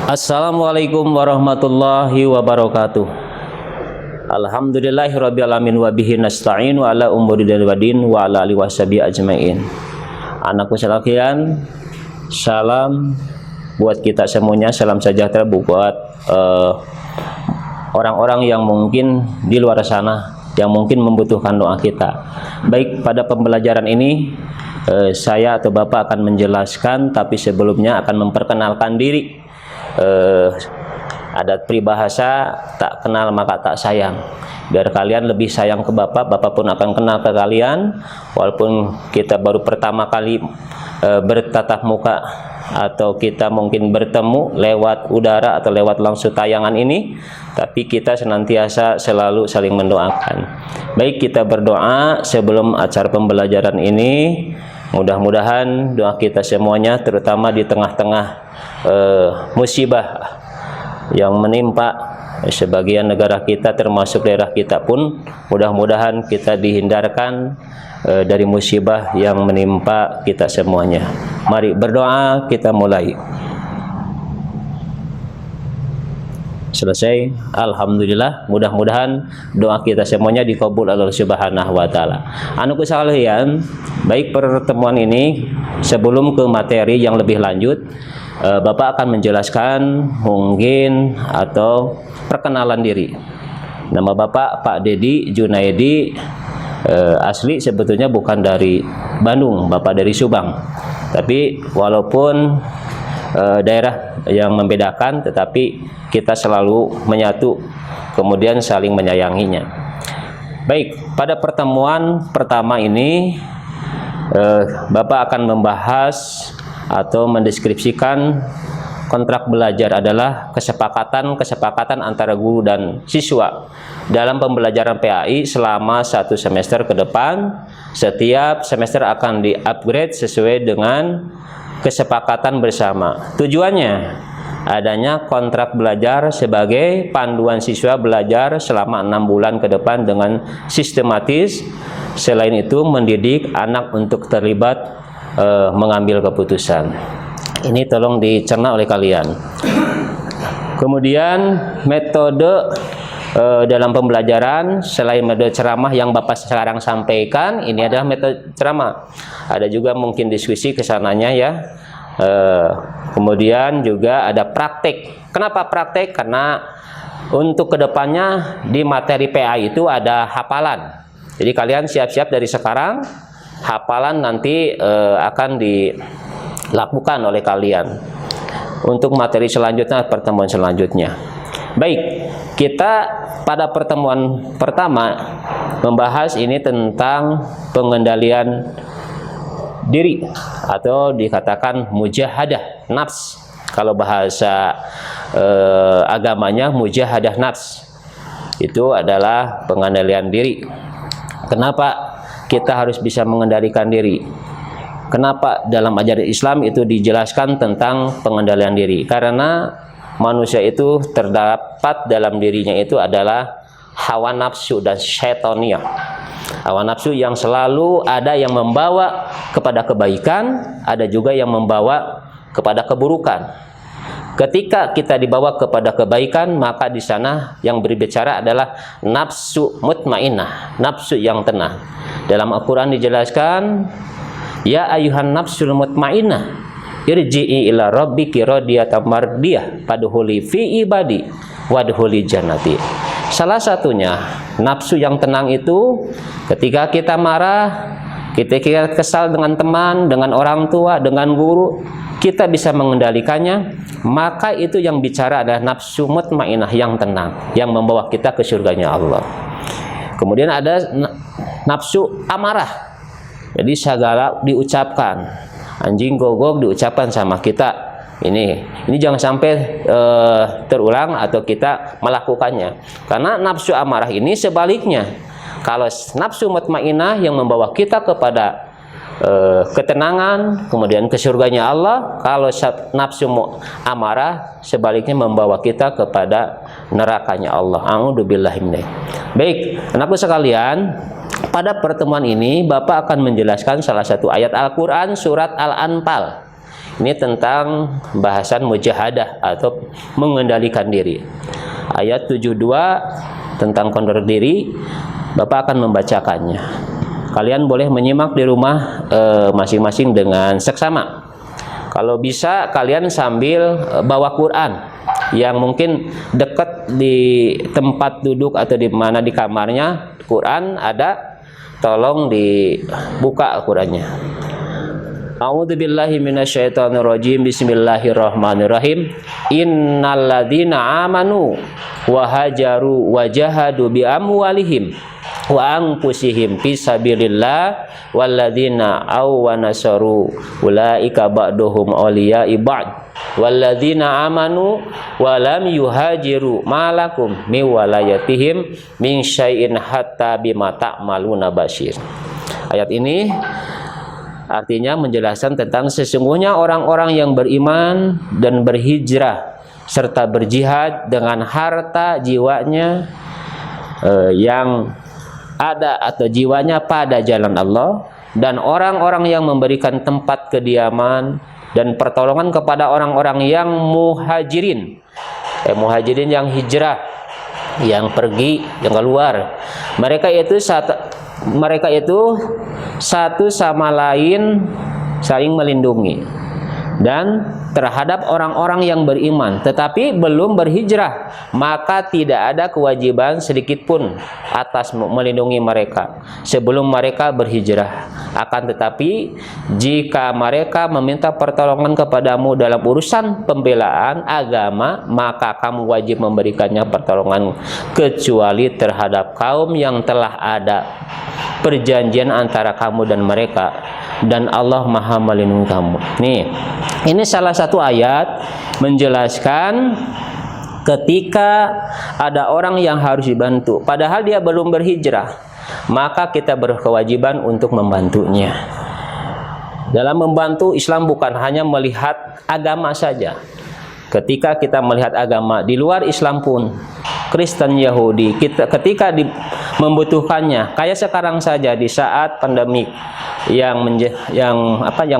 Assalamualaikum warahmatullahi wabarakatuh. Alhamdulillahirabbil alamin wa bihi nasta'in wa ala umuri wadin wa ala alihi washabihi ajmain. Anakku sekalian, salam buat kita semuanya, salam sejahtera buat orang-orang yang mungkin di luar sana yang mungkin membutuhkan doa kita. Baik, pada pembelajaran ini saya atau Bapak akan menjelaskan, tapi sebelumnya akan memperkenalkan diri. Adat peribahasa tak kenal maka tak sayang. Biar kalian lebih sayang ke Bapak, Bapak pun akan kenal ke kalian. Walaupun kita baru pertama kali bertatap muka atau kita mungkin bertemu lewat udara atau lewat langsung tayangan ini, tapi kita senantiasa selalu saling mendoakan. Baik, kita berdoa sebelum acara pembelajaran ini. Mudah-mudahan doa kita semuanya, terutama di tengah-tengah musibah yang menimpa sebagian negara kita, termasuk daerah kita pun, mudah-mudahan kita dihindarkan dari musibah yang menimpa kita semuanya. Mari berdoa, kita mulai. Selesai, alhamdulillah. Mudah-mudahan doa kita semuanya dikabul Allah Subhanahu wa taala. Anakku sekalian, baik pertemuan ini sebelum ke materi yang lebih lanjut, Bapak akan menjelaskan mungkin atau perkenalan diri. Nama Bapak Pak Dedi Junaidi, asli sebetulnya bukan dari Bandung, Bapak dari Subang. Tapi walaupun daerah yang membedakan, tetapi kita selalu menyatu, kemudian saling menyayanginya. Baik, pada pertemuan pertama ini Bapak akan membahas atau mendeskripsikan kontrak belajar adalah kesepakatan antara guru dan siswa dalam pembelajaran PAI selama 1 semester ke depan. Setiap semester akan di-upgrade sesuai dengan kesepakatan bersama. Tujuannya adanya kontrak belajar sebagai panduan siswa belajar selama 6 bulan ke depan dengan sistematis. Selain itu mendidik anak untuk terlibat mengambil keputusan. Ini tolong dicerna oleh kalian. Kemudian metode dalam pembelajaran, selain metode ceramah yang Bapak sekarang sampaikan, ini adalah metode ceramah. Ada juga mungkin diskusi kesananya ya. Kemudian juga ada praktek. Kenapa praktek? Karena untuk kedepannya di materi PA itu ada hafalan. Jadi kalian siap-siap dari sekarang, hafalan nanti akan dilakukan oleh kalian untuk materi selanjutnya, pertemuan selanjutnya. Baik, kita pada pertemuan pertama membahas ini tentang pengendalian diri atau dikatakan mujahadah nafs. Kalau bahasa agamanya mujahadah nafs itu adalah pengendalian diri. Kenapa kita harus bisa mengendalikan diri? Kenapa dalam ajaran Islam itu dijelaskan tentang pengendalian diri? Karena manusia itu terdapat dalam dirinya itu adalah hawa nafsu dan syaitaniyah. Hawa nafsu yang selalu ada yang membawa kepada kebaikan, ada juga yang membawa kepada keburukan. Ketika kita dibawa kepada kebaikan, maka di sana yang berbicara adalah nafsu mutmainnah, nafsu yang tenang. Dalam Al-Quran dijelaskan, ya ayuhan nafsul mutmainnah, irji'i ila rabbiki radiyatan mardiyah, fadkhuli fi ibadi wadkhuli jannati. Salah satunya nafsu yang tenang itu ketika kita marah, ketika kesal dengan teman, dengan orang tua, dengan guru, kita bisa mengendalikannya. Maka itu yang bicara adalah nafsu mutmainnah yang tenang, yang membawa kita ke surganya Allah. Kemudian ada nafsu amarah. Jadi segala diucapkan anjing gogok diucapkan sama kita. Ini jangan sampai terulang atau kita melakukannya. Karena nafsu amarah ini sebaliknya. Kalau nafsu mutmainnah yang membawa kita kepada ketenangan, kemudian ke surganya Allah. Kalau nafsu amarah sebaliknya membawa kita kepada nerakanya Allah. A'udzubillahi minaik. Baik, anakku sekalian, pada pertemuan ini Bapak akan menjelaskan salah satu ayat Al-Quran surat Al-Anfal. Ini tentang bahasan mujahadah atau mengendalikan diri. Ayat 72 tentang kontrol diri, Bapak akan membacakannya. Kalian boleh menyimak di rumah masing-masing dengan seksama. Kalau bisa kalian sambil bawa Quran yang mungkin dekat di tempat duduk atau di mana di kamarnya Quran ada, tolong dibuka Qurannya. A'udzubillahi minasyaitonirrajim. Bismillahirrahmanirrahim. Innalladzina amanu wa hajaru wa jahadu bi amwalihim wa anfusihim fi sabilillah walladzina aw wa nasaru ulaika ba'duhum awliya'i ba'd walladzina amanu wa lam yuhajiru malakum min walayatihim min syai'in hatta bima ta'maluna basyir. Ayat ini artinya menjelaskan tentang sesungguhnya orang-orang yang beriman dan berhijrah serta berjihad dengan harta jiwanya yang ada atau jiwanya pada jalan Allah, dan orang-orang yang memberikan tempat kediaman dan pertolongan kepada orang-orang yang muhajirin, muhajirin yang hijrah, yang pergi, yang keluar. Mereka itu satu sama lain saling melindungi dan terhadap orang-orang yang beriman tetapi belum berhijrah, maka tidak ada kewajiban sedikit pun atas melindungi mereka sebelum mereka berhijrah. Akan tetapi jika mereka meminta pertolongan kepadamu dalam urusan pembelaan agama, maka kamu wajib memberikannya pertolongan kecuali terhadap kaum yang telah ada perjanjian antara kamu dan mereka, dan Allah Maha melindungi kamu. Ini salah satu ayat menjelaskan ketika ada orang yang harus dibantu padahal dia belum berhijrah, maka kita berkewajiban untuk membantunya. Dalam membantu, Islam bukan hanya melihat agama saja. Ketika kita melihat agama di luar Islam pun, Kristen, Yahudi, ketika membutuhkannya, kayak sekarang saja di saat pandemik yang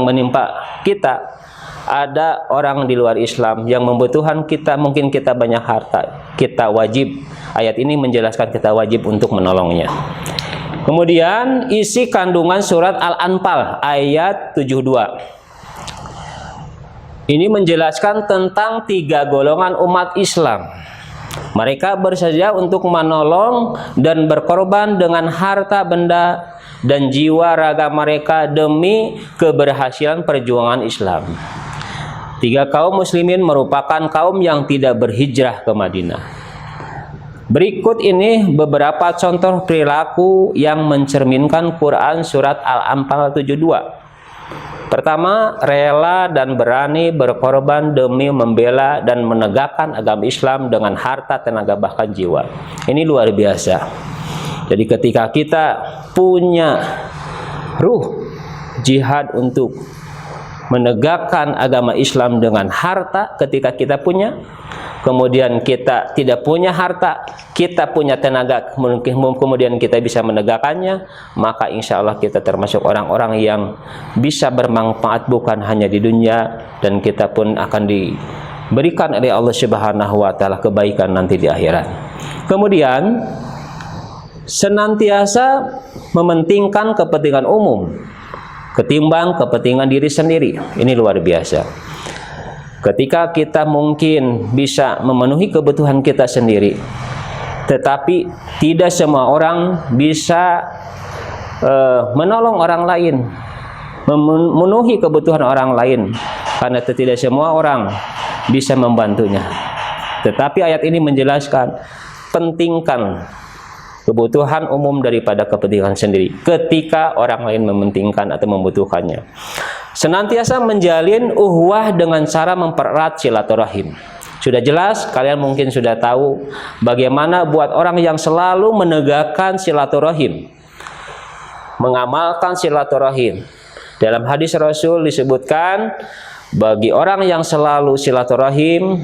menimpa kita, ada orang di luar Islam yang membutuhkan kita, mungkin kita banyak harta, kita wajib, ayat ini menjelaskan kita wajib untuk menolongnya. Kemudian isi kandungan surat Al-Anfal ayat 72. Ini menjelaskan tentang 3 golongan umat Islam. Mereka bersedia untuk menolong dan berkorban dengan harta benda dan jiwa raga mereka demi keberhasilan perjuangan Islam. 3 kaum muslimin merupakan kaum yang tidak berhijrah ke Madinah. Berikut ini beberapa contoh perilaku yang mencerminkan Quran surat Al-Anfal 72. Pertama, rela dan berani berkorban demi membela dan menegakkan agama Islam dengan harta, tenaga, bahkan jiwa. Ini luar biasa. Jadi ketika kita punya ruh jihad untuk menegakkan agama Islam dengan harta, ketika kita punya, kemudian kita tidak punya harta, kita punya tenaga, kemudian kita bisa menegakkannya, maka insya Allah kita termasuk orang-orang yang bisa bermanfaat bukan hanya di dunia, dan kita pun akan diberikan oleh Allah Subhanahu wa Ta'ala kebaikan nanti di akhirat. Kemudian senantiasa mementingkan kepentingan umum ketimbang kepentingan diri sendiri. Ini luar biasa. Ketika kita mungkin bisa memenuhi kebutuhan kita sendiri, tetapi tidak semua orang bisa menolong orang lain, memenuhi kebutuhan orang lain, karena tidak semua orang bisa membantunya. Tetapi ayat ini menjelaskan pentingkan kebutuhan umum daripada kepentingan sendiri ketika orang lain mementingkan atau membutuhkannya. Senantiasa menjalin uhwah dengan cara mempererat silaturahim. Sudah jelas, kalian mungkin sudah tahu bagaimana buat orang yang selalu menegakkan silaturahim, mengamalkan silaturahim. Dalam hadis Rasul disebutkan, bagi orang yang selalu silaturahim,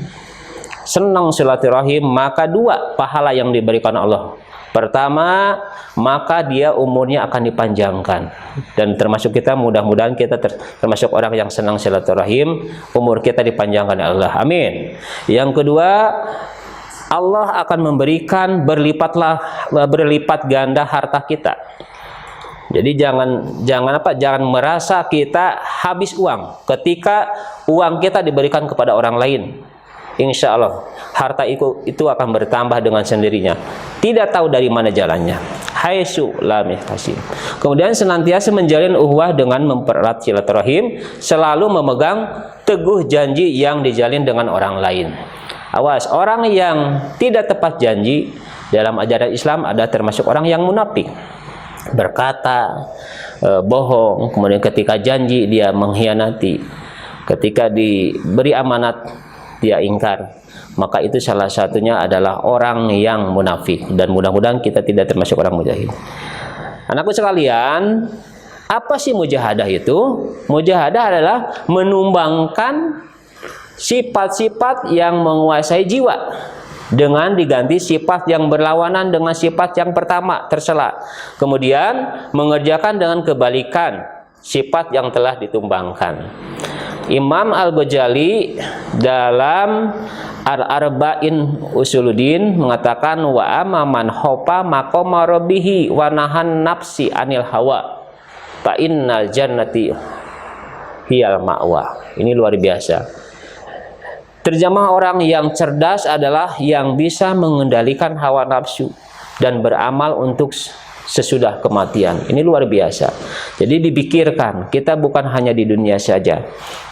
senang silaturahim, maka 2 pahala yang diberikan Allah. Pertama, maka dia umurnya akan dipanjangkan. Dan termasuk kita, mudah-mudahan kita termasuk orang yang senang silaturahim, umur kita dipanjangkan oleh Allah. Amin. Yang kedua, Allah akan memberikan berlipat ganda harta kita. Jadi jangan merasa kita habis uang ketika uang kita diberikan kepada orang lain. Insya Allah harta itu akan bertambah dengan sendirinya. Tidak tahu dari mana jalannya. Haitsu lam yahtasib. Kemudian senantiasa menjalin uhwah dengan mempererat silaturahim, selalu memegang teguh janji yang dijalin dengan orang lain. Awas, orang yang tidak tepat janji dalam ajaran Islam ada termasuk orang yang munafik. Berkata bohong, kemudian ketika janji dia mengkhianati, ketika diberi amanat dia ingkar, maka itu salah satunya adalah orang yang munafik. Dan mudah-mudahan kita tidak termasuk orang mujahid. Anakku sekalian, apa sih mujahadah itu? Mujahadah adalah menumbangkan sifat-sifat yang menguasai jiwa dengan diganti sifat yang berlawanan dengan sifat yang pertama tercela. Kemudian mengerjakan dengan kebalikan sifat yang telah ditumbangkan. Imam Al-Ghazali dalam Al-Arba'in Usuluddin mengatakan, wa amaman hopa maqama rabbihi wa nahan nafsi anil hawa fa innal jannati hiyal ma'wa. Ini luar biasa. Terjemah orang yang cerdas adalah yang bisa mengendalikan hawa nafsu dan beramal untuk sesudah kematian. Ini luar biasa. Jadi dipikirkan, kita bukan hanya di dunia saja.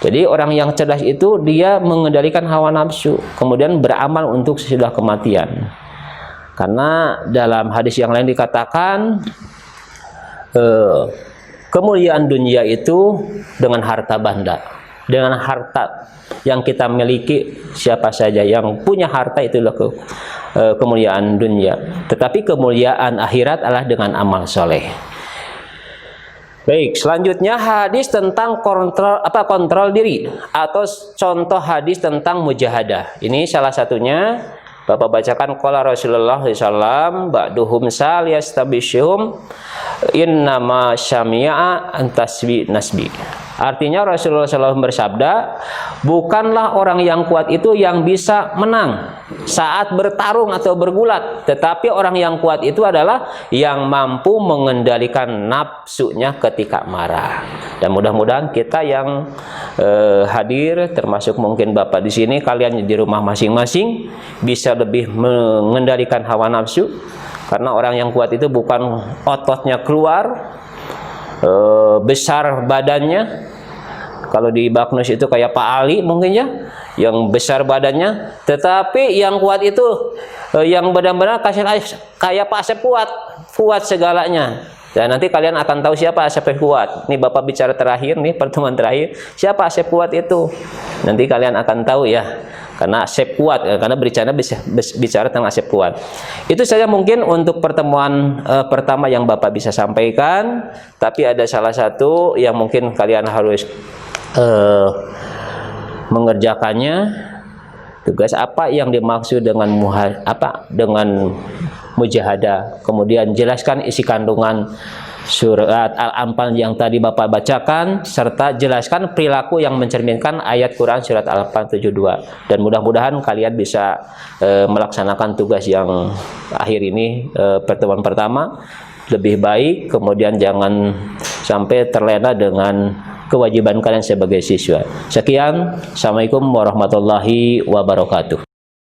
Jadi orang yang cerdas itu dia mengendalikan hawa nafsu, kemudian beramal untuk sesudah kematian. Karena dalam hadis yang lain dikatakan kemuliaan dunia itu dengan harta benda. Dengan harta yang kita miliki, siapa saja yang punya harta itulah kemuliaan dunia. Tetapi kemuliaan akhirat adalah dengan amal soleh. Baik, selanjutnya hadis tentang kontrol diri atau contoh hadis tentang mujahadah. Ini salah satunya Bapak bacakan qala Rasulullah SAW ba'duhum sal yastabishum innama syami'a antasbi nasbi. Artinya Rasulullah SAW bersabda, bukanlah orang yang kuat itu yang bisa menang saat bertarung atau bergulat, tetapi orang yang kuat itu adalah yang mampu mengendalikan nafsunya ketika marah. Dan mudah-mudahan kita yang hadir, termasuk mungkin Bapak di sini, kalian di rumah masing-masing bisa lebih mengendalikan hawa nafsu, karena orang yang kuat itu bukan ototnya keluar, besar badannya. Kalau di Baknus itu kayak Pak Ali mungkin ya, yang besar badannya, tetapi yang kuat itu yang benar-benar kayak Pak Asep kuat segalanya. Dan nanti kalian akan tahu siapa Asep kuat. Ini Bapak bicara terakhir nih, pertemuan terakhir, siapa Asep kuat itu. Nanti kalian akan tahu ya. Karena Asep kuat, karena bicara tentang Asep kuat. Itu saja mungkin untuk pertemuan pertama yang Bapak bisa sampaikan. Tapi ada salah satu yang mungkin kalian harus mengerjakannya. Tugas apa yang dimaksud dengan dengan mujahadah. Kemudian jelaskan isi kandungan surat Al-Anfal yang tadi Bapak bacakan, serta jelaskan perilaku yang mencerminkan ayat Quran surat Al-Anfal 72. Dan mudah-mudahan kalian bisa melaksanakan tugas yang akhir ini, pertemuan pertama lebih baik. Kemudian jangan sampai terlena dengan kewajiban kalian sebagai siswa. Sekian, assalamualaikum warahmatullahi wabarakatuh.